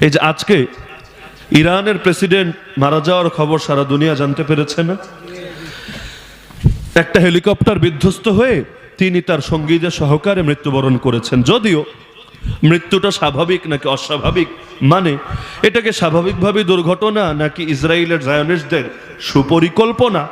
এই যে আজকে ইরানের প্রেসিডেন্ট মারা যাওয়ার খবর সারা দুনিয়া জানতে পেরেছে না? একটা হেলিকপ্টার বিধ্বস্ত হয়ে তিনি তার সঙ্গীদের সহকারে মৃত্যুবরণ করেছেন। যদিও মৃত্যুটা স্বাভাবিক নাকি অস্বাভাবিক, মানে এটাকে স্বাভাবিকভাবে দুর্ঘটনা নাকি ইসরায়েলের জায়নিস্টদের সুপরিকল্পনা,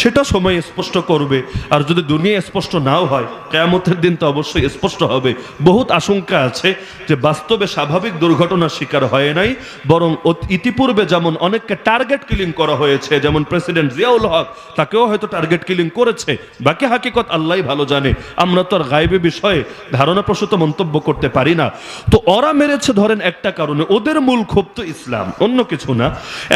সেটা সময় স্পষ্ট করবে। আর যদি দুনিয়া স্পষ্ট নাও হয়, কিয়ামতের দিন তো অবশ্যই স্পষ্ট হবে। বহুত আশঙ্কা আছে যে বাস্তবে স্বাভাবিক দুর্ঘটনার শিকার হয় নাই, বরং ইতিপূর্বে যেমন অনেককে টার্গেট কিলিং করা হয়েছে, যেমন প্রেসিডেন্ট জিয়াউল হক, তাকেও হয়তো টার্গেট কিলিং করেছে। বাকি হাকিকত আল্লাহই ভালো জানে, আমরা তো আর গায়েবী বিষয়ে ধারণাপ্রসূত মন্তব্য করতে পারি না। তো ওরা মেরেছে ধরেন একটা কারণে, ওদের মূল ক্ষোভ তো ইসলাম, অন্য কিছু না।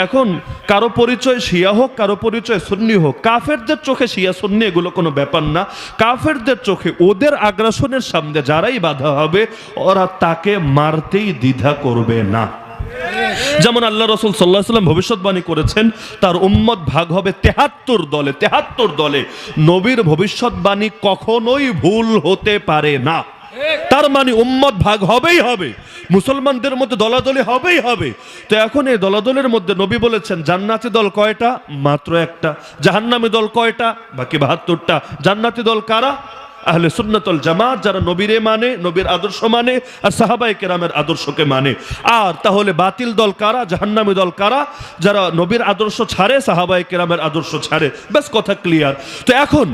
এখন কারো পরিচয় শিয়া হোক, কারো পরিচয় সুন্নি হোক, কাফেরদের চোখে শিয়া সুন্নি এগুলো কোনো ব্যাপার না। কাফেরদের চোখে ওদের আগ্রাসনের সামনে যারাই বাধা হবে, ওরা তাকে মারতেই দ্বিধা করবে না। যেমন আল্লাহ রাসূল সাল্লাল্লাহু আলাইহি ওয়াসাল্লাম ভবিষ্যৎবাণী করেছেন, তার উম্মত ভাগ হবে 73 দলে। 73 দলে নবীর ভবিষ্যৎবাণী কখনোই ভুল হতে পারে না। তার মানে উম্মত ভাগ হবেই হবে, মুসলমানদের মধ্যে দলাদলি হবেই হবে। তো এখন এই দলাদলের মধ্যে নবী বলেছেন জান্নাতি দল কয়টা? মাত্র একটা। জাহান্নামী দল কয়টা? বাকি 72টা। জান্নাতি দল কারা? আহলে সুন্নাত ওয়াল জামাত, যারা নবীরে মানে, নবীর আদর্শ মানে, আর সাহাবায়ে কেরামের আদর্শকে মানে। আর তাহলে বাতিল দল কারা? জাহান্নামী দল কারা? যারা নবীর আদর্শ ছাড়ে, সাহাবায়ে কেরামের আদর্শ ছাড়ে। ব্যাস কথা ক্লিয়ার। তো এখন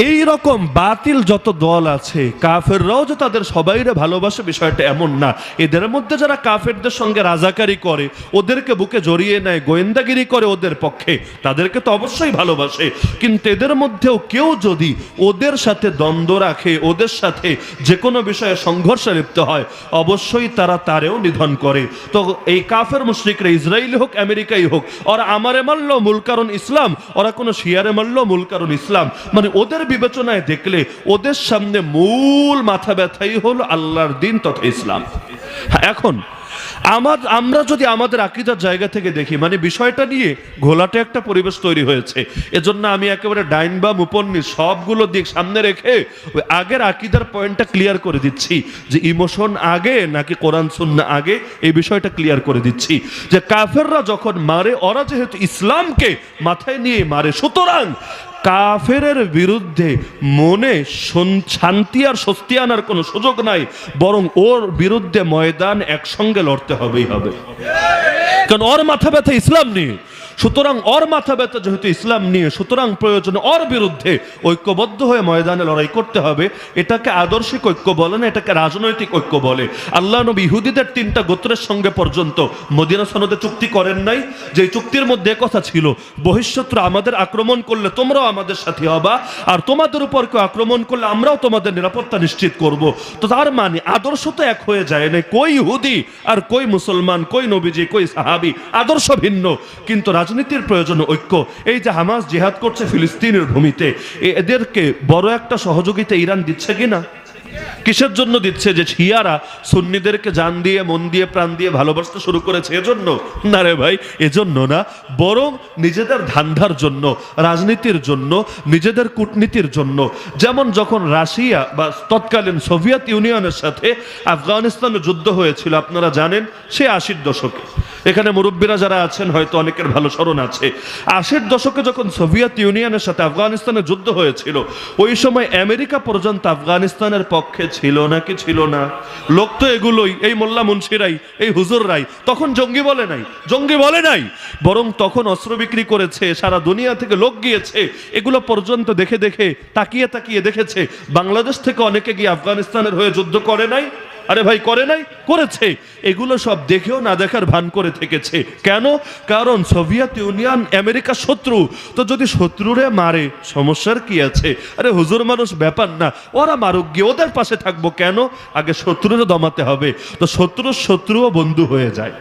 এই রকম বাতিল যত দল আছে, কাফেররাও যে তাদের সবাইরে ভালোবাসে বিষয়টা এমন না। এদের মধ্যে যারা কাফেরদের সঙ্গে রাজাকারি করে, ওদেরকে বুকে জড়িয়ে নেয়, গোয়েন্দাগিরি করে ওদের পক্ষে, তাদেরকে তো অবশ্যই ভালোবাসে। কিন্তু এদের মধ্যেও কেউ যদি ওদের সাথে দ্বন্দ্ব রাখে, ওদের সাথে যে কোনো বিষয়ে সংঘর্ষে লিপ্ত হয়, অবশ্যই তারা তারেও নিধন করে। তো এই কাফের মুশরিকরা, ইসরায়েলি হোক আমেরিকাই হোক, ওরা আমারে মারলো মূল কারণ ইসলাম, ওরা কোনো শিয়ারে মারলো মূল কারণ ইসলাম। মানে ওদের বিবেচনায় দেখলে ওদের সামনে মূল মাথা ব্যথাই হলো আল্লাহর দিন তথা ইসলাম। এখন আমরা যদি আমাদের আকীদার জায়গা থেকে দেখি, মানে বিষয়টা নিয়ে ঘোলাটে একটা পরিবেশ তৈরি হয়েছে। এজন্য আমি একেবারে ডাইন বা মুপন্নি সবগুলো দিক সামনে রেখে ওই আগের আকীদার পয়েন্টটা ক্লিয়ার করে দিচ্ছি, যে ইমোশন আগে নাকি কোরআন সুন্নাহ আগে, এই বিষয়টা ক্লিয়ার করে দিচ্ছি। যে কাফেররা যখন মারে, ওরা যেহেতু ইসলামকে মাথায় নিয়ে মারে, সুতরাং কাফেরের বিরুদ্ধে মনে শান্তি আর স্বস্তি আনার কোনো সুযোগ নাই, বরং ওর বিরুদ্ধে ময়দান একসঙ্গে লড়তে হবেই হবে। কারণ ওর মাথা ব্যথা ইসলাম নিয়ে, সুতরাং ওর মাথা ব্যথা যেহেতু ইসলাম নিয়ে, সুতরাং প্রয়োজনে ওর বিরুদ্ধে ঐক্যবদ্ধ হয়ে ময়দানে লড়াই করতে হবে। এটাকে আদর্শিক ঐক্য বলে না, এটাকে রাজনৈতিক ঐক্য বলে। আল্লাহ নবী ইহুদিদের 3টা গোত্রের সঙ্গে পর্যন্ত মদিনা সনদে চুক্তি করেন নাই, যে চুক্তির মধ্যে কথা ছিল বহিঃশত্রু আমাদের আক্রমণ করলে তোমরাও আমাদের সাথে হবা, আর তোমাদের উপর কেউ আক্রমণ করলে আমরাও তোমাদের নিরাপত্তা নিশ্চিত করব। তো তার মানে আদর্শ তো এক হয়ে যায় না। কই ইহুদি আর কই মুসলমান, কই নবীজি, কই সাহাবি, আদর্শ ভিন্ন, কিন্তু রাজনীতির প্রয়োজন ঐক্য। এই যে হামাস জিহাদ করছে ফিলিস্তিনের ভূমিতে, এদেরকে বড় একটা সহযোগিতা ইরান দিচ্ছে কিনা? কিসের জন্য দিচ্ছে? যে শিয়ারা সুন্নিদেরকে জান দিয়ে, মন দিয়ে, প্রাণ দিয়ে ভালোবাসতে শুরু করেছে এজন্য? না রে ভাই, এজন্য না, বরং নিজেদের ধান্দার জন্য, রাজনীতির জন্য, নিজেদের কূটনীতির জন্য। যেমন যখন রাশিয়া বা তৎকালীন সোভিয়েত ইউনিয়নের সাথে আফগানিস্তানে যুদ্ধ হয়েছিল, আপনারা জানেন, সে 80-র দশকে। এখানে মুরব্বীরা যারা আছেন হয়তো অনেকের ভালো স্মরণ আছে। 80-র দশকে যখন সোভিয়েত ইউনিয়নের সাথে আফগানিস্তানে যুদ্ধ হয়েছিল, ওই সময় আমেরিকা পর্যন্ত আফগানিস্তানের পক্ষে ছিল নাকি ছিল না? লোক তো এগুলোই, এই মোল্লা মুন্সিরাই, এই হুজুররাই। তখন জঙ্গি বলে নাই, জঙ্গি বলে নাই, বরং তখন অস্ত্র বিক্রি করেছে, সারা দুনিয়া থেকে লোক গিয়েছে, এগুলো পর্যন্ত দেখে দেখে, তাকিয়ে তাকিয়ে দেখেছে। বাংলাদেশ থেকে অনেকে গিয়ে আফগানিস্তানের হয়ে যুদ্ধ করে নাই? আরে ভাই, করে নাই? করেছে। এগুলো সব দেখেও না দেখার ভান করে থেকেছে। কেন? কারণ সোভিয়েত ইউনিয়ন আমেরিকা শত্রু। তো যদি শত্রুরে মারে, সমস্যার কি আছে? আরে হুজুর মানুষ, ব্যাপার না, ওরা মারুক গিয়ে, ওদের পাশে থাকবো কেন? আগে শত্রুরে দমাতে হবে। তো শত্রুও বন্ধু হয়ে যায়,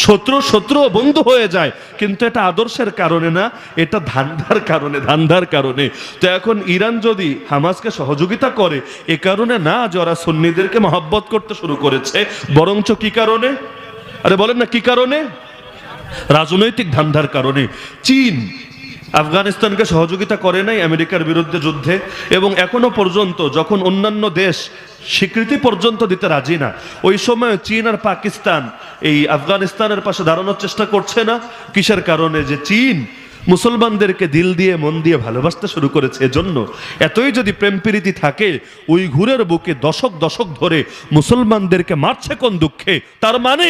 শত্রুও বন্ধু হয়ে যায়। কিন্তু এটা আদর্শের কারণে না, এটা ধান্দার কারণে। তো এখন ইরান যদি হামাসকে সহযোগিতা করে, এ কারণে না যে ওরা সুন্নিদেরকে মহব্বত করতে শুরু করেছে, বরঞ্চ কি কারণে? আরে বলেন না কি কারণে? রাজনৈতিক ধান্দার কারণে। চীন আফগানিস্তানকে সহযোগিতা করে নাই আমেরিকার বিরুদ্ধে যুদ্ধে, এবং এখনো পর্যন্ত যখন অন্যান্য দেশ স্বীকৃতি পর্যন্ত দিতে রাজি না, ওই সময় চীন আর পাকিস্তান এই আফগানিস্তানের পাশে দাঁড়ানোর চেষ্টা করছে না। কিসের কারণে? যে চীন মুসলমানদেরকে দিল দিয়ে মন দিয়ে ভালোবাসতে শুরু করেছে। এজন্য এতই যদি প্রেম প্রীতি থাকে, উইঘুরের বুকে দশক দশক ধরে মুসলমানদেরকে মারছে কোন দুঃখে? তার মানে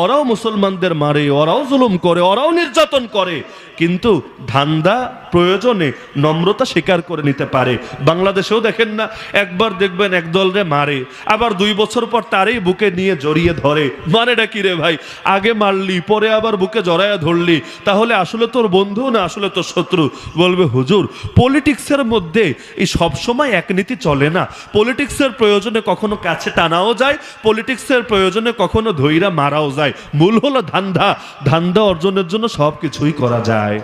ওরাও মুসলমানদের মারে, ওরাও জুলুম করে, ওরাও নির্যাতন করে, কিন্তু ধান্দা প্রয়োজনে নম্রতা স্বীকার করে নিতে পারে। বাংলাদেশেও দেখেন না, একবার দেখবেন এক দলরে মারে, আবার 2 বছর পর তারই বুকে নিয়ে জড়িয়ে ধরে। মানেটা কি রে ভাই? আগে মারলি, পরে আবার বুকে জড়াইয়া ধরলি, তাহলে আসলে তোর বন্ধু না আসলে তোর শত্রু? বলবে হুজুর, পলিটিক্সের মধ্যে এই সবসময় এক নীতি চলে না। পলিটিক্সের প্রয়োজনে কখনো কাছে টানাও যায়, পলিটিক্সের প্রয়োজনে কখনো ধৈরা মারাও যায়। মূল হলো ধান্দা। ধান্দা অর্জনের জন্য সব কিছুই করা যায়।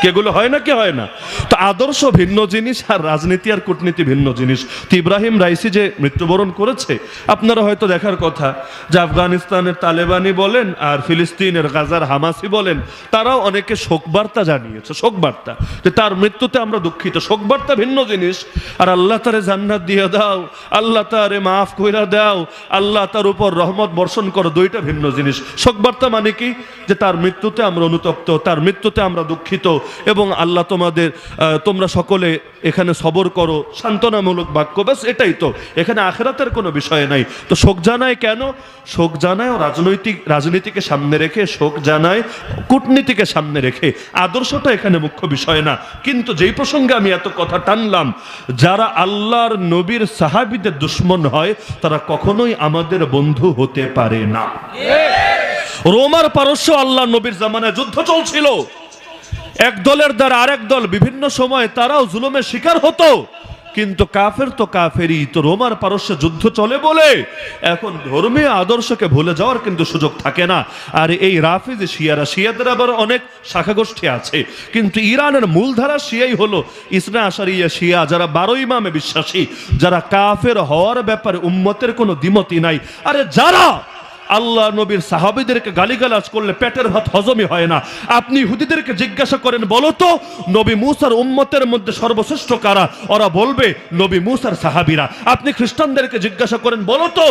কেগুলো হয় না, কি হয় না? তো আদর্শ ভিন্ন জিনিস, আর রাজনীতি আর কূটনীতি ভিন্ন জিনিস। তো ইব্রাহিম রাইসি যে মৃত্যুবরণ করেছে, আপনারা হয়তো দেখার কথা যে আফগানিস্তানের তালেবানি বলেন আর ফিলিস্তিনের গাজার হামাসি বলেন, তারাও অনেকে শোকবার্তা জানিয়েছে। শোকবার্তা যে তার মৃত্যুতে আমরা দুঃখিত। শোকবার্তা ভিন্ন জিনিস, আর আল্লাহ তারে জান্নাত দিয়ে দাও, আল্লাহ তারে মাফ কইরা দাও, আল্লাহ তার উপর রহমত বর্ষণ করো, দুইটা ভিন্ন জিনিস। শোকবার্তা মানে কি? যে তার মৃত্যুতে আমরা অনুতপ্ত, তার মৃত্যুতে আমরা দুঃখিত, এবং আল্লাহ তোমরা সকলে এখানে সবর করো, সান্ত্বনামূলক বাক্য, ব্যাস এটাই তো। এখানে আখিরাতের কোনো বিষয় নাই। তো শোক জানায় কেন? শোক জানায় রাজনীতিকে সামনে রেখে, শোক জানায় কূটনীতিকে সামনে রেখে। আদর্শটা এখানে মুখ্য বিষয় না। কিন্তু যেই প্রসঙ্গে আমি এত কথা টানলাম, যারা আল্লাহর নবীর সাহাবীদের দুশমন হয়, তারা কখনোই আমাদের বন্ধু হতে পারে না। রোমার পারস্য আল্লাহ নবীর জামানায় যুদ্ধ চলছিল, এক দলের দ্বারা আরেক দল বিভিন্ন সময় তারাও জুলুমের শিকার হতো, কিন্তু কাফের তো কাফেরই। তো রোমার পারস্য যুদ্ধ চলে বলে এখন ধর্মীয় আদর্শকে ভুলে যাওয়ার কিন্তু সুযোগ থাকে না। আর এই রাফিজ শিয়াদের আবার অনেক শাখা গোষ্ঠী আছে, কিন্তু ইরানের মূলধারা শিয়াই হলো ইসনা আশারিয়া শিয়া, যারা 12 ইমামে বিশ্বাসী, যারা কাফের হওয়ার ব্যাপারে উম্মতের কোনো দ্বিমতই নাই। আরে যারা আল্লাহ নবীর সাহাবীদেরকে গালিগালাজ করলে পেটের ভাত হজমই হয় না। আপনি ইহুদিদেরকে জিজ্ঞাসা করেন, বলো তো নবী মুসার উম্মতের মধ্যে সর্বশ্রেষ্ঠ কারা? ওরা বলবে নবী মুসার সাহাবীরা। আপনি খ্রিস্টানদেরকে জিজ্ঞাসা করেন, বলো তো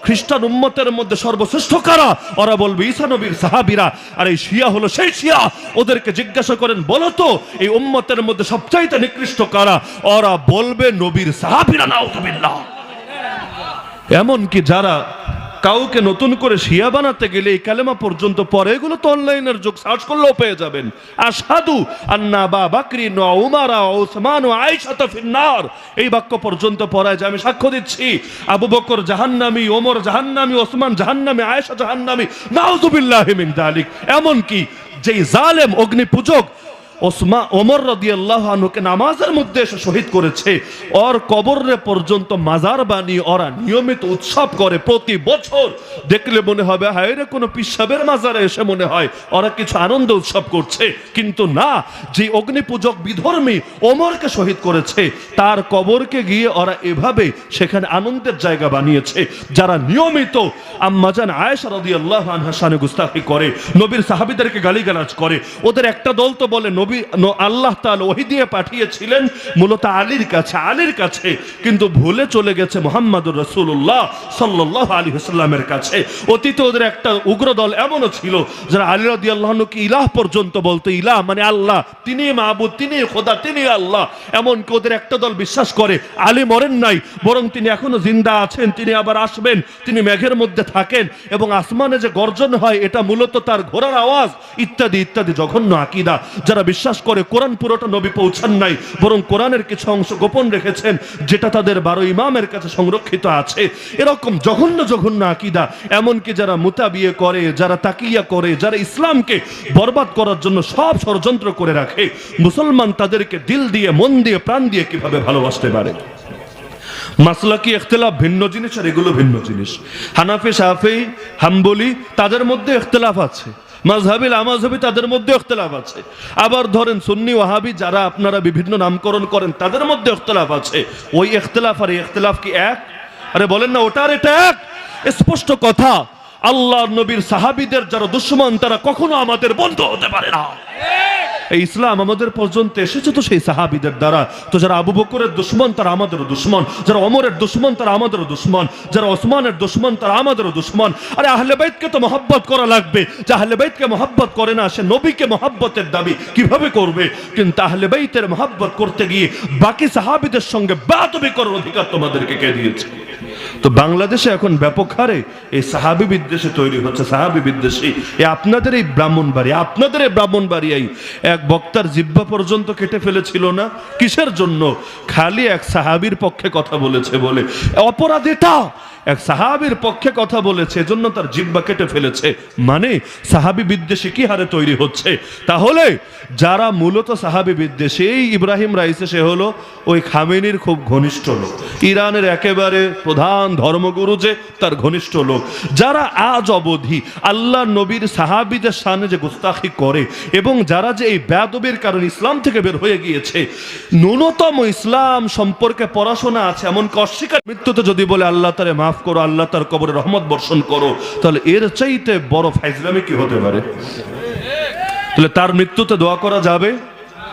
খ্রিস্টান উম্মতের মধ্যে সর্বশ্রেষ্ঠ কারা? ওরা বলবে ঈসা নবীর সাহাবীরা। আর এই শিয়া হলো সেই শিয়া, ওদেরকে জিজ্ঞাসা করেন, বলো তো এই উম্মতের মধ্যে সবচাইতে নিকৃষ্ট কারা? ওরা বলবে নবীর সাহাবীরা। নাউযুবিল্লাহ। এমনকি যারা কাউকে নতুন করে শিয়া বানাতে গেলে এই কালেমা পর্যন্ত পরে, এগুলো তো অনলাইনের যুগ, সার্চ করলেও পেয়ে যাবেন। আশহাদু আন্না আবা বকরিন ওয়া উমর ওয়া উসমান ওয়া আয়েশা ফিন্নার, এই বাক্য পর্যন্ত পড়ায় যে আমি সাক্ষ্য দিচ্ছি আবু বকর জাহান্নামী, ওমর জাহান্নামী, ওসমান জাহান্নামী, আয়েশা জাহান্নামী। নাউযুবিল্লাহি মিন যালিক। এমনকি যেই জালেম অগ্নি পূজক ওমর রাদিয়াল্লাহু আনহুকে নামাজের মধ্যে এসে শহীদ করেছে, ওর কবরে পর্যন্ত মাজার বানিয়ে ওরা নিয়মিত উৎসব করে প্রতি বছর। দেখলে মনে হবে হায় রে, কোনো পিসাবের মাজারে এসে মনে হয় ওরা কিছু আনন্দ উৎসব করছে, কিন্তু না। যে অগ্নি পূজক বিধর্মী ওমরকে শহীদ করেছে, তার কবরকে গিয়ে ওরা এভাবে সেখানে আনন্দের জায়গা বানিয়েছে। যারা নিয়মিত আম্মাজান আয়েশা রাদিয়াল্লাহু আনহা শানে গুস্তাখি করে, নবীর সাহাবীদেরকে গালিগালাজ করে, ওদের একটা দল তো বলে আল্লাহ তাআলা ওহী দিয়ে পাঠিয়েছিলেন মূলত আলীর কাছে, কিন্তু ভুলে চলে গেছে মুহাম্মদুর রাসূলুল্লাহ সাল্লাল্লাহু আলাইহি ওয়াসাল্লামের কাছে। অতীতে ওদের একটা উগ্র দল এমনও ছিল যারা আলী রাদিয়াল্লাহু আনহুকে ইলাহ পর্যন্ত বলতো। ইলাহ মানে আল্লাহ, তিনি মাবুদ, তিনি খোদা, তিনি আল্লাহ। এমনকি ওদের একটা দল বিশ্বাস করে আলী মরেন নাই, বরং তিনি এখনো জিন্দা আছেন, তিনি আবার আসবেন, তিনি মেঘের মধ্যে থাকেন, এবং আসমানে যে গর্জন হয় এটা মূলত তার ঘোড়ার আওয়াজ, ইত্যাদি ইত্যাদি জঘন্য আকীদা। যারা বিশ্বাস করে কোরআন পুরোটা নবী পৌঁছান নাই, বরং কোরআনের কিছু অংশ গোপন রেখেছেন, যেটা তাদের 12 ইমামের কাছে সংরক্ষিত আছে, এরকম জঘন্য জঘন্য আকীদা। এমনকি যারা মুতাবিয়ে করে, যারা তাকিয়া করে, যারা ইসলামকে বরবাদ করার জন্য সব ষড়যন্ত্র করে রাখে, মুসলমান তাদেরকে দিল দিয়ে, মন দিয়ে, প্রাণ দিয়ে কিভাবে ভালোবাসতে পারে? মাসলাকি ইখতিলাফ ভিন্ন জিনিস, আর এগুলো ভিন্ন জিনিস। হানাফি, শাফি, হাম্বলি তাদের মধ্যে ইখতিলাফ আছে, মাযহাবি, লামাযহাবি তাদের মধ্যে ইখতিলাফ আছে। আবার ধরেন সুন্নি, ওয়াহাবি যারা আপনারা বিভিন্ন নামকরণ করেন, তাদের মধ্যে ইখতিলাফ আছে। ওই ইখতিলাফ আর এই ইখতিলাফ কি এক? আরে বলেন না, ওটা আর এটা এক? স্পষ্ট কথা, আল্লাহর নবীর সাহাবীদের যারা দুশমন, তারা কখনো আমাদের বন্ধু হতে পারে না। এই ইসলাম আমাদের পর্যন্ত এসেছে তো সেই সাহাবীদের দ্বারা। তো যারা আবু বকরের দুশমন তারা আমাদেরও দুশমন, যারা ওমরের দুশমন তারা আমাদেরও দুশমন, যারা ওসমানের দুশমন তারা আমাদেরও দুশমন। আরে আহলে বাইতকে তো মহব্বত করা লাগবে। যে আহলে বাইতকে মহব্বত করে না সে নবীকে মহব্বতের দাবি কিভাবে করবে? কিন্তু আহলে বাইতের মহব্বত করতে গিয়ে বাকি সাহাবীদের সঙ্গে বেয়াদবি করার অধিকার তোমাদেরকে কে দিয়েছে? তো বাংলাদেশে এখন ব্যাপক হারে এই সাহাবী বিদ্বেষী তৈরি হচ্ছে, সাহাবী বিদ্বেষী। আপনাদের এই ব্রাহ্মণবাড়িয়াই এক বক্তার জিহ্বা পর্যন্ত কেটে ফেলেছিল না? কিসের জন্য? খালি এক সাহাবীর পক্ষে কথা বলেছে বলে। অপরাধীটা এক সাহাবীর পক্ষে কথা বলেছে, এজন্য তার জিহ্বা কেটে ফেলেছে। মানে সাহাবী বিদ্বেষী কি হারে তৈরি হচ্ছে। তাহলে যারা মূলত সাহাবী বিদ্বেষী, এই ইব্রাহিম রাইসি সে হলো ওই খামেনির খুব ঘনিষ্ঠ লোক, ইরানের একেবারে প্রধান ধর্মগুরু যে তার ঘনিষ্ঠ লোক। যারা আজ অবধি আল্লাহ নবীর সাহাবীদের সামনে যে গুস্তাখি করে এবং যারা যে এই বেয়াদবির কারণে ইসলাম থেকে বের হয়ে গিয়েছে, ন্যূনতম ইসলাম সম্পর্কে পড়াশোনা আছে এমনকি অস্বীকার, মৃত্যুতে যদি বলে আল্লাহ তারে মাফ করো, আল্লাহ তার কবরে রহমত বর্ষণ করো, তাহলে এর চাইতে বড় ফাইজলামি কি হতে পারে? তাহলে তার মৃত্যুতে দোয়া করা যাবে?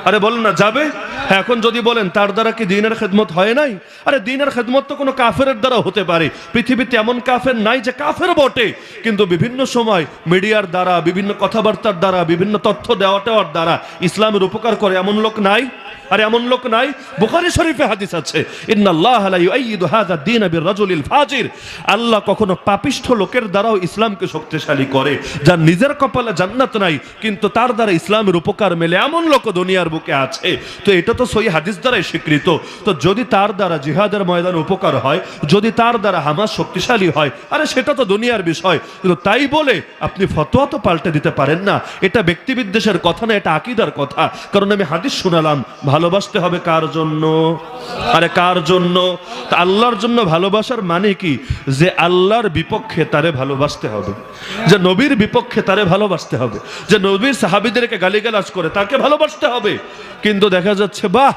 আরে বলেন না যাবে? হ্যাঁ, এখন যদি বলেন তার দ্বারা কি দ্বীনের খেদমত হয় নাই? আরে দ্বীনের খেদমত তো কোনো কাফেরের দ্বারা হতে পারে। পৃথিবীতে এমন কাফের নাই যে কাফের বটে, কিন্তু বিভিন্ন সময় মিডিয়ার দ্বারা, বিভিন্ন কথাবার্তার দ্বারা, বিভিন্ন তথ্য দেওয়ার দ্বারা ইসলামের উপকার করে এমন লোক নাই? আরে এমন লোক নাই? বুখারী শরীফে হাদিস আছে, ইন্নাল্লাহা লা ইউআইয়িদু হাযা দ্বীন বির-রাজুলিল ফাজির। আল্লাহ কখনো পাপিষ্ঠ লোকের দ্বারাও ইসলামকে শক্তিশালী করে। যার নিজের কপালে জান্নাত নাই কিন্তু তার দ্বারা ইসলামের উপকার মেলে, এমন লোক দুনিয়ার বুকে আছে। তো এটা তো সহিহ হাদিস দ্বারাই স্বীকৃত। তো যদি তার দ্বারা জিহাদের ময়দানে উপকার হয়, যদি তার দ্বারা হামাস শক্তিশালী হয়, আরে সেটা তো দুনিয়ার বিষয়। কিন্তু তাই বলে আপনি ফতোয়া তো পাল্টে দিতে পারেন না। এটা ব্যক্তিবিদ্বেষের কথা না, এটা আকীদার কথা। কারণ আমি হাদিস শোনালাম, ভালোবাসতে হবে কার জন্য? আরে কার জন্য? তা আল্লাহর জন্য ভালোবাসার মানে কি? যে আল্লাহর বিপক্ষে তারে ভালোবাসতে হবে, যে নবীর বিপক্ষে তারে ভালোবাসতে হবে, যে নবীর সাহাবীদেরকে গালিগালাজ করে তাকে ভালোবাসতে হবে। কিন্তু দেখা যাচ্ছে বাহ,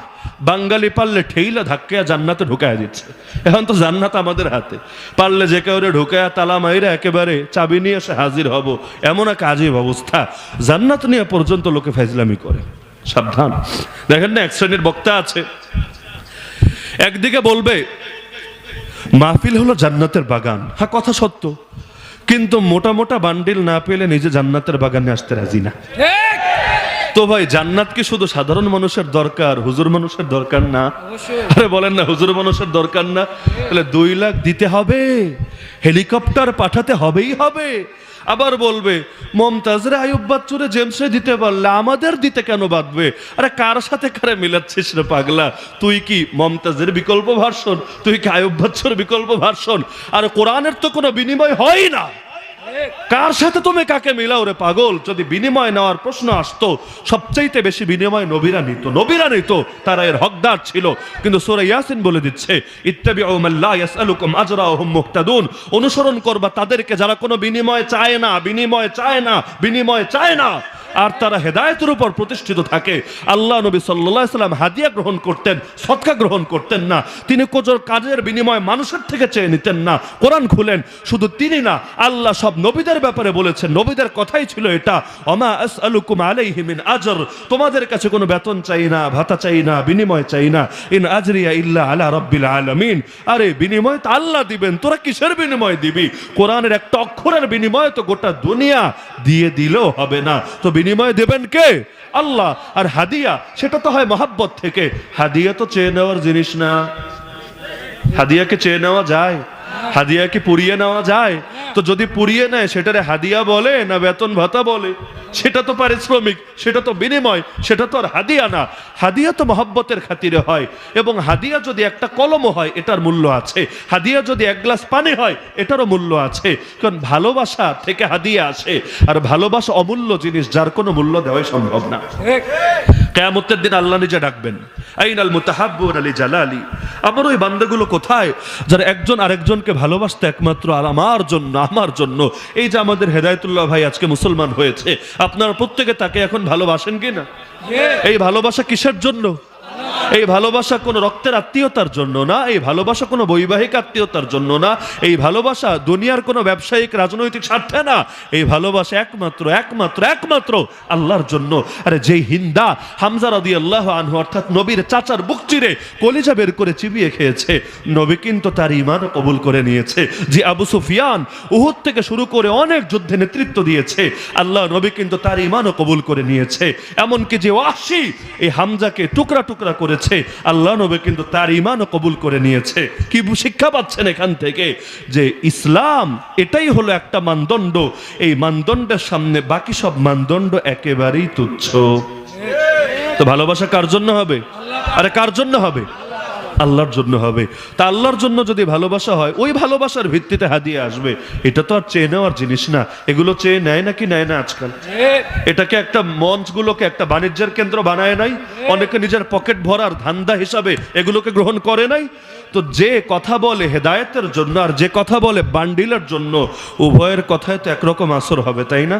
বাঙালি পারলে ঠেইলা ধাক্কা জান্নাতে ঢুকায় দিচ্ছে। এখন তো জান্নাত আমাদের হাতে, পারলে যে কেউ ঢুকায়া তালা মাইরা একেবারে চাবি নিয়ে এসে হাজির হব, এমন এক আজীব অবস্থা। জান্নাত নিয়ে পর্যন্ত লোকে ফাইজলামি করে। সাবধান। দেখেন না, এক শ্রেণীর বক্তা আছে, একদিকে বলবে মাহফিল হলো জান্নাতের বাগান। হ্যাঁ, কথা সত্য, কিন্তু মোটা মোটা বান্ডিল না পেলে নিজে জান্নাতের বাগানে আসতে রাজি না। তো ভাই, জান্নাত কি শুধু সাধারণ মানুষের দরকার, হুজুর মানুষের দরকার না? আরে বলেন না, হুজুর মানুষের দরকার না? তাহলে 2 লাখ দিতে হবে, হেলিকপ্টার পাঠাতে হবেই হবে। আবার বলবে মমতাজরে, আইয়ুব বাচ্চুরে, জেমসে দিতে পারলে আমাদের দিতে কেন বাঁধবে? আরে কার সাথে কারে মিলাচ্ছিস রে পাগলা? তুই কি মমতাজের বিকল্প ভার্সন? তুই কি আইয়ুব বাচ্চুর বিকল্প ভার্সন? আর কোরআনের তো কোনো বিনিময় হয় না। কার সাথে তুমি কাকে মিলাও রে পাগল? যদি বিনিময় নেওয়ার প্রশ্ন আসতো, সবচাইতে বেশি বিনিময় নবীরা নিত, তারা এর হকদার ছিল। কিন্তু সূরা ইয়াসিন বলে দিচ্ছে, ইত্তাবিউ মান লা ইয়াসআলুকুম আজরা ওয়া হুম মুহতাদুন। অনুসরণ করবা তাদেরকে যারা কোনো বিনিময় চায় না, আর তারা হেদায়েতের উপর প্রতিষ্ঠিত থাকে। আল্লাহ নবী সাল্লাল্লাহু আলাইহি সাল্লাম হাদিয়া গ্রহণ করতেন, সদকা গ্রহণ করতেন না। তিনি কোজোর কাজের বিনিময় মানুষের থেকে চেয়ে নিতেন না। কোরআন খুলেন, শুধু তিনি না, আল্লাহ সব নবীদের ব্যাপারে বলেছেন, নবীদের কথাই ছিল এটা, ওমা আসআলুকুম আলাইহি মিন আজর। তোমাদের কাছে কোনো বেতন চাই না, ভাতা চাই না, বিনিময় চাই না। ইন আজরিয়া ইল্লা আলা রাব্বিল আলামিন। আরে বিনিময় তো আল্লাহ দিবেন, তোরা কিসের বিনিময় দিবি? কোরআনের একটা অক্ষরের বিনিময় তো গোটা দুনিয়া দিয়ে দিলেও হবে না। তো বিনিময় দেবেন কে? আল্লাহ। আর হাদিয়া, সেটা তো হয় মহাব্বত থেকে। হাদিয়া তো চেয়ে নেওয়ার জিনিস না। হাদিয়াকে চেয়ে নেওয়া যায়? হাদিয়াকে পুড়িয়ে নেওয়া যায়? তো যদি পুড়িয়ে নেয় সেটারে হাদিয়া বলে না বেতন ভাতা বলে? সেটা তো পারিশ্রমিক, সেটা তো বিনিময়, সেটা তো আর হাদিয়া না। হাদিয়া তো মহব্বতের খাতিরে হয়, এবং হাদিয়া যদি একটা কলমও হয় এটার মূল্য আছে। হাদিয়া যদি 1 গ্লাস পানি হয় এটারও মূল্য আছে। কারণ ভালোবাসা থেকে হাদিয়া আসে, আর ভালোবাসা অমূল্য জিনিস, যার কোনো মূল্য দেওয়াই সম্ভব না। কিয়ামতের দিন আল্লাহ নিজে ডাকবেন, আইনাল মুতাহাব্বুনা লিজালালি। আমার ওই বান্দাগুলো কোথায় যারা একজন আরেকজনকে ভালোবাসতে একমাত্র আর আমার জন্য। এই যে আমাদের হেদায়েতুল্লাহ ভাই আজকে মুসলমান হয়েছে, আপনারা প্রত্যেকে তাকে এখন ভালোবাসেন কিনা? এই ভালোবাসা কিসের জন্য? এই ভালোবাসা কোনো রক্তের আত্মীয়তার জন্য না, এই ভালোবাসা কোনো বৈবাহিক আত্মীয়তার জন্য না, এই ভালোবাসা দুনিয়ার কোনো ব্যবসায়িক রাজনৈতিক স্বার্থে না, এই ভালোবাসা একমাত্র একমাত্র একমাত্র আল্লাহর জন্য। আরে যেই হিন্দা হামজা রাদিয়াল্লাহু আনহু অর্থাৎ নবীর চাচার বুক চিরে কলিজা বের করে চিবিয়ে খেয়েছে, নবী কিন্তু তার ঈমান কবুল করে নিয়েছে। যে আবু সুফিয়ান উহুদ থেকে শুরু করে অনেক যুদ্ধে নেতৃত্ব দিয়েছে, আল্লাহ নবী কিন্তু তার ঈমানও কবুল করে নিয়েছে। এমনকি যে ওয়াহশী এই হামজাকে টুকরা টুকরা করেছে, আল্লাহ নবী কিন্তু তার ঈমানও কবুল করে নিয়েছে। কি শিক্ষা পাচ্ছেন এখান থেকে? যে ইসলাম এটাই হলো একটা মানদণ্ড, এই মানদণ্ডের সামনে বাকি সব মানদণ্ড একেবারেই তুচ্ছ। তো ভালোবাসা কার জন্য হবে? আরে কার জন্য হবে? আল্লাহর জন্য হবে। তা আল্লাহর জন্য যদি ভালোবাসা হয়, ওই ভালোবাসার ভিত্তিতে হাদিয়া আসবে। এটা তো আর চেয়ে নেওয়ার জিনিস না। এগুলো চেয়ে নেয় নাকি নেয় না আজকাল? এটাকে একটা মঞ্চগুলোকে একটা বাণিজ্যের কেন্দ্র বানায় নাই? অনেকে নিজের পকেট ভরার ধান্দা হিসাবে এগুলোকে গ্রহণ করে নাই? তো যে কথা বলে হেদায়েতের জন্য আর যে কথা বলে বান্ডিলের জন্য, উভয়ের কথায় তো একরকম আসর হবে, তাই না?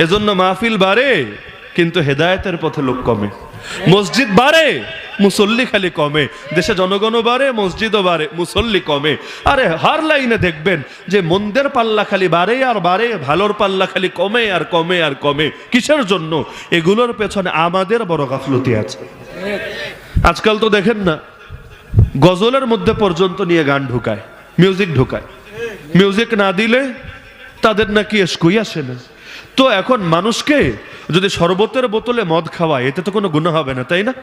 এজন্য মাহফিল বাড়ে কিন্তু হেদায়েতের পথে লোক কমে, মসজিদ বাড়ে মুসল্লি খালি কমে, দেশে জনগণও বাড়ে মসজিদও বাড়ে মুসল্লি কমে। আরে হার লাইনে দেখবেন যে মন্দের পাল্লা খালি বাড়ে আর বাড়ে, ভালোর পাল্লা খালি কমে আর কমে আর কমে। কিসের জন্য? এগুলোর পেছনে আমাদের বড় গাফলতি আছে। আজকাল তো দেখেন না, গজলের মধ্যে পর্যন্ত নিয়ে গান ঢুকায়, মিউজিক ঢুকায়। মিউজিক না দিলে তাদের নাকি এসকই আসে না। তো এখন মানুষকে যদি শরবতের বোতলে মদ খাওয়ায়, এতে তো কোনো গুনাহ হবে না, তাই না?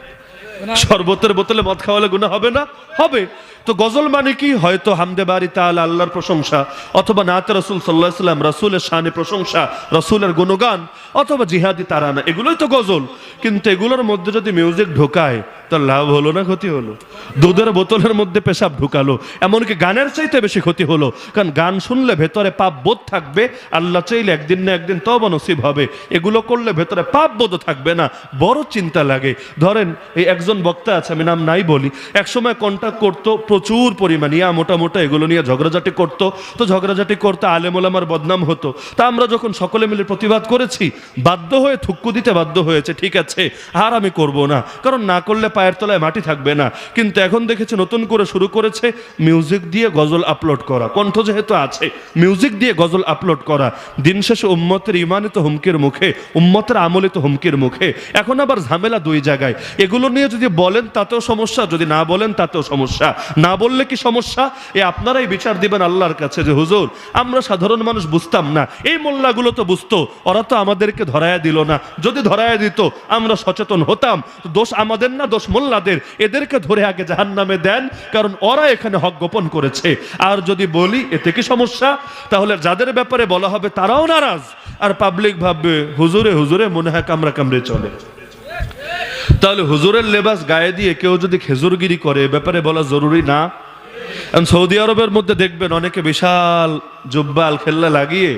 শরবতের বোতলে মদ খাওয়ালে গুনাহ হবে না? হবে। তো গজল মানে কি? হয়তো হামদে বারি তাআলা আল্লাহর প্রশংসা, অথবা নাতে রাসূল সাল্লাল্লাহু আলাইহি ওয়াসাল্লাম রাসূলের শানে প্রশংসা, রাসূলের গুণগান, অথবা জিহাদি তারানা, এগুলোই তো গজল। কিন্তু এগুলোর মধ্যে যদি মিউজিক ঢোকায় তো লাভ হলো না ক্ষতি হলো? দুধের বোতলের মধ্যে পেশাব ঢুকালো, এমনকি গানের চাইতে বেশি ক্ষতি হলো। কারণ গান শুনলে ভেতরে পাপ বোধ থাকবে, আল্লাহ চাইলে একদিন না একদিন তওবা নসিব হবে। এগুলো করলে ভেতরে পাপ বোধ থাকবে না, বড় চিন্তা লাগে। ধরেন এই একজন বক্তা আছে, আমি নাম নাই বলি, একসময় কন্ট্যাক্ট করতো প্রচুর পরিমাণে, মোটা এগুলো নিয়ে ঝগড়াঝাটি করতো। তো ঝগড়াঝাটি করতে আলেম ওলামার বদনাম হতো। তা আমরা যখন সকলে মিলে প্রতিবাদ করেছি, বাধ্য হয়ে থুক্কু দিতে বাধ্য হয়েছে, ঠিক আছে আর আমি করব না, কারণ না করলে পায়ের তলায় মাটি থাকবে না। কিন্তু এখন দেখেছে নতুন করে শুরু করেছে মিউজিক দিয়ে গজল আপলোড করা, কণ্ঠ যেহেতু আছে মিউজিক দিয়ে গজল আপলোড করা। দিন শেষে উম্মতের ইমানে তো হুমকির মুখে, উম্মতের আমলে তো হুমকির মুখে। এখন আবার ঝামেলা দুই জায়গায়। এগুলো নিয়ে যদি বলেন তাতেও সমস্যা, যদি না বলেন তাতেও সমস্যা। না বললে কি সমস্যা? আপনারাই বিচার দিবেন আল্লাহর কাছে যে হুজুর আমরা সাধারণ মানুষ বুঝতাম না, এই মোল্লাগুলো তো বুঝতো, ওরা তো আমাদেরকে ধরায়া দিল না। যদি ধরায়া দিত আমরা সচেতন হতাম। দোষ আমাদের না, দোষ মোল্লাদের। এদেরকে ধরে আগে জাহান্নামে দেন, কারণ ওরা এখানে হক গোপন করেছে। আর যদি বলি এতে কি সমস্যা? তাহলে যাদের ব্যাপারে বলা হবে তারাও নারাজ, আর পাবলিক ভাববে হুজুরে হুজুরে মনে হয় কামড়া কামড়ে চলে। তাহলে হুজুরের লেবাস গায়ে দিয়ে কেউ যদি খেজুরগিরি করে, ব্যাপারে বলা জরুরি না? সৌদি আরবের মধ্যে দেখবেন অনেকে বিশাল জুব্বা আল খেল্লা লাগিয়ে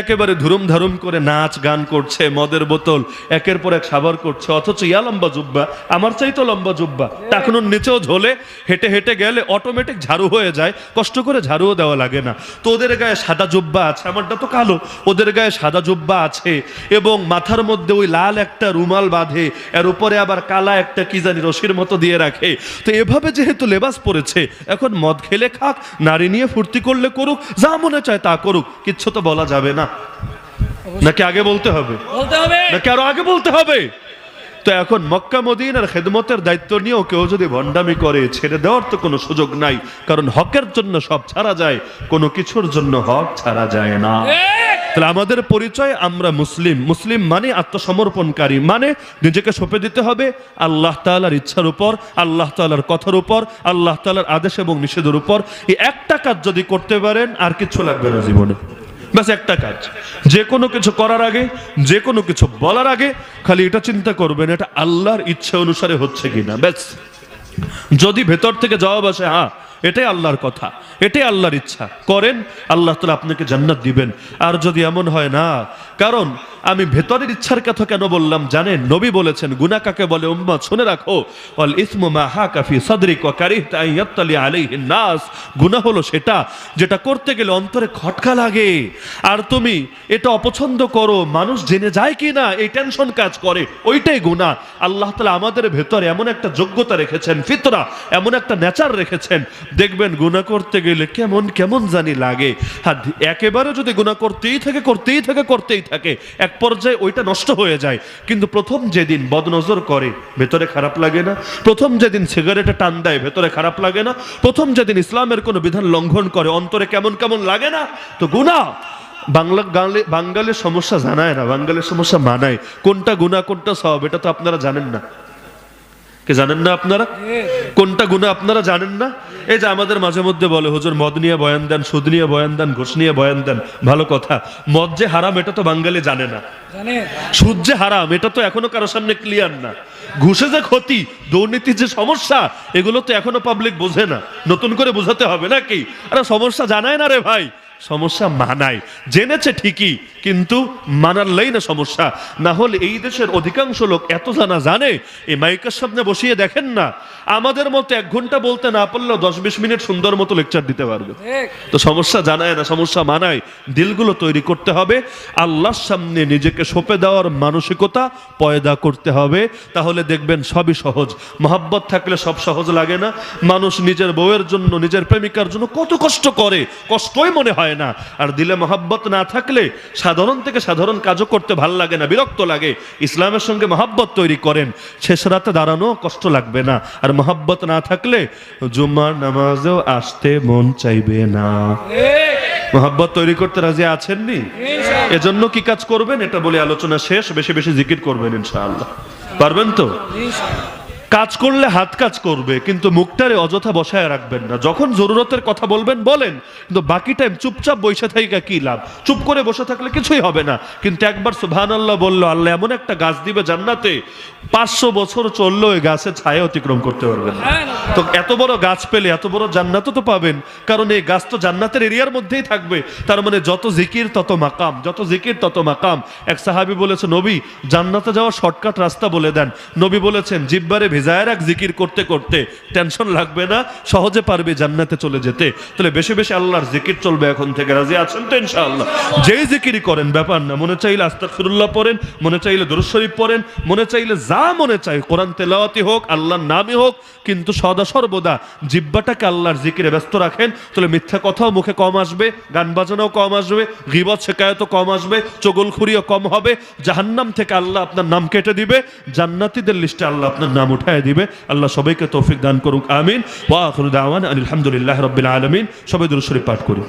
একেবারে ধুরুম ধারুম করে নাচ গান করছে, মদের বোতল একের পর এক সাবার করছে, অথচ ইয়া লম্বা জুব্বা, আমার চাইতো লম্বা জুব্বা, টাকনুর নিচেও ঝোলে, হেঁটে হেঁটে গেলে অটোমেটিক ঝাড়ু হয়ে যায়, কষ্ট করে ঝাড়ুও দেওয়া লাগে না। তো ওদের গায়ে সাদা জুব্বা আছে, আমারটা তো কালো, ওদের গায়ে সাদা জুব্বা আছে, এবং মাথার মধ্যে ওই লাল একটা রুমাল বাঁধে, এর উপরে আবার কালা একটা কি জানি রশির মতো দিয়ে রাখে। তো এভাবে যেহেতু লেবাস পরেছে, এখন মদ খেলে খাক, নারী নিয়ে ফুর্তি করলে করুক, যা মনে চায় তা করুক, কিচ্ছু তো বলা যাবে না। নাকি আগে বলতে হবে? নাকি আরো আগে বলতে হবে? তো এখন মক্কা মদিনার খেদমতের দায়িত্ব নিয়েও কেউ যদি ভণ্ডামি করে, ছেড়ে দেওয়ার তো কোনো সুযোগ নাই। কারণ হকের জন্য সব ছাড়া যায়, কোনো কিছুর জন্য হক ছাড়া যায় না। তাহলে আমাদের পরিচয় আমরা মুসলিম। মুসলিম মানে আত্মসমর্পণকারী, মানে নিজেকে সঁপে দিতে হবে আল্লাহ তাআলার ইচ্ছার উপর, আল্লাহ তাআলার কথার উপর, আল্লাহ তাআলার আদেশ এবং নিষেধের উপর। এই একটা কাজ যদি করতে পারেন আর কিচ্ছু লাগবে না জীবনে। ব্যাস একটা কাজ। যে কোনো কিছু করার আগে, যে কোনো কিছু বলার আগে খালি এটা চিন্তা করবেন এটা আল্লাহর ইচ্ছা অনুসারে হচ্ছে কিনা। ব্যাস যদি ভেতর থেকে জবাব আসে হ্যাঁ এটাই আল্লাহর কথা, এটাই আল্লাহর ইচ্ছা, করেন, আল্লাহ তাআলা আপনাকে জান্নাত দিবেন। আর যদি এমন হয় না, কারণ আমি ভেতরের ইচ্ছার কথা কেন বললাম জানেন? নবী বলেছেন গুনাহ কাকে বলে উম্মত শুনে রাখো, ওয়াল ইসমু মা হাকা ফি সাদরিক ওয়া কারিহতা আন ইয়াত্তালি আলাইহি নাস। গুনাহ হলো সেটা যেটা করতে গেলে অন্তরে খটকা লাগে, আর তুমি এটা অপছন্দ করো মানুষ জেনে যায় কি না এই টেনশন কাজ করে, ওইটাই গুনাহ। আল্লাহ তাআলা আমাদের ভেতরে এমন একটা যোগ্যতা রেখেছেন, ফিতরা এমন একটা নেচার রেখেছেন, দেখবেন গুনাহ করতে গেলে কেমন কেমন জানি লাগে। আর একেবারে যদি গুনাহ করতেই থাকে এক পর্যায়ে ওইটা নষ্ট হয়ে যায়। কিন্তু প্রথম যেদিন বদনজর করে ভেতরে খারাপ লাগে না, প্রথম যেদিন সিগারেটে টান দেয় ভেতরে খারাপ লাগে না, প্রথম যেদিন ইসলামের কোনো বিধান লঙ্ঘন করে অন্তরে কেমন কেমন লাগে না? তো গুনাহ বাঙালির সমস্যা জানায় না, বাঙালির সমস্যা মানায়। কোনটা গুনাহ কোনটা সওয়াব এটা তো আপনারা জানেন না। কে জানেন না আপনারা? কোনটা গুনাহ আপনারা জানেন না? এই যে আমাদের মাঝে মধ্যে বলে হুজুর মদ নিয়ে বয়ান দেন, সুদ নিয়ে বয়ান দেন, ঘুষ নিয়ে বয়ান দেন। ভালো কথা, মদ যে হারাম এটা তো বাঙালি জানে না, সুদ যে হারাম এটা তো এখনো কারো সামনে ক্লিয়ার না, ঘুষে যে ক্ষতি, দুর্নীতির যে সমস্যা এগুলো তো এখনো পাবলিক বোঝে না, নতুন করে বোঝাতে হবে নাকি? আরে সমস্যা জানায় না রে ভাই, সমস্যা মানায়, জেনেছে ঠিকই কিন্তু মানারলেই না সমস্যা। না হলে এই দেশের অধিকাংশ লোক এত জানে এই মাইকের সামনে বসিয়ে দেখেন না, আমাদের মতো 1 ঘন্টা বলতে না পারলেও 10-20 মিনিট সুন্দর মতো লেকচার দিতে পারবে। তো সমস্যা জানায় না, সমস্যা মানায়। দিলগুলো তৈরি করতে হবে, আল্লাহর সামনে নিজেকে সঁপে দেওয়ার মানসিকতা পয়দা করতে হবে, তাহলে দেখবেন সবই সহজ। মহব্বত থাকলে সব সহজ লাগে না। মানুষ নিজের বউয়ের জন্য, নিজের প্রেমিকার জন্য কত কষ্ট করে, কষ্টই মনে হয় না। আর দিলে মহব্বত না থাকলে সাধারণ থেকে সাধারণ কাজও করতে ভাল লাগে না, বিরক্ত লাগে। ইসলামের সঙ্গে মহব্বত তৈরি করেন, শেষ রাতে দাঁড়ানো কষ্ট লাগবে না। আর মহব্বত না থাকলে জুম্মার নামাজেও আসতে মন চাইবে না। মহব্বত তৈরি করতে রাজি আছেননি? এজন্য কি কাজ করবেন এটা বলে আলোচনা শেষ। বেশি বেশি জিকির করবেন ইনশাআল্লাহ, পারবেন তো? কাজ করলে হাত কাজ করবে, কিন্তু মুখটারে অযথা বসায় রাখবেন না। যখন জরুরতের কথা বলবেন বলেন, কিন্তু বাকি টাইম চুপচাপ বসে থাকা কি লাভ? চুপ করে বসে থাকলে কিছুই হবে না। কিন্তু একবার সুবহানাল্লাহ বললো, আল্লাহ এমন একটা গাছ দিবে জান্নাতে, 500 বছর চললো ওই গাছের ছায়া অতিক্রম করতে পারবেন না। তো এত বড় গাছ পেলে এত বড় জান্নাতও তো পাবেন, কারণ এই গাছ তো জান্নাতের এরিয়ার মধ্যেই থাকবে। তার মানে যত জিকির তত মাকাম, যত জিকির তত মাকাম। এক সাহাবী বলেছে, নবী জান্নাতে যাওয়ার শর্টকাট রাস্তা বলে দেন। নবী বলেছেন, জিহ্বারে ভিজায় রাখ, জিকির করতে করতে টেনশন লাগবে না, সহজে পারবে জান্নাতে চলে যেতে। তাহলে বেশি বেশি আল্লাহর জিকির চলবে এখন থেকে। রাজি আছেন তো ইনশাআল্লাহ? যেই জিকিরই করেন ব্যাপার না, মনে চাইলে আস্তাগফিরুল্লাহ পড়েন, মনে চাইলে দরুদ শরীফ পড়েন, মনে চাইলে যা মনে চাই, কোরআন তেলাওয়াতি হোক, আল্লাহর নামই হোক, কিন্তু সদা সর্বদা জিহ্বাটাকে আল্লাহর জিকিরে ব্যস্ত রাখেন। তাহলে মিথ্যা কথাও মুখে কম আসবে, গান বাজনাও কম আসবে, গীবত শিকায়তও কম আসবে, চগলখুরিও কম হবে। জাহান্নাম থেকে আল্লাহ আপনার নাম কেটে দিবে, জান্নাতীদের লিস্টে আল্লাহ আপনার নাম উঠায় দিবে। আল্লাহ সবাইকে তৌফিক দান করুক, আমিন। ওয়া আখিরু দাওয়ানা আলহামদুলিল্লাহি রাব্বিল আলামিন। সবাই দুরূদ শরীফ পাঠ করুন।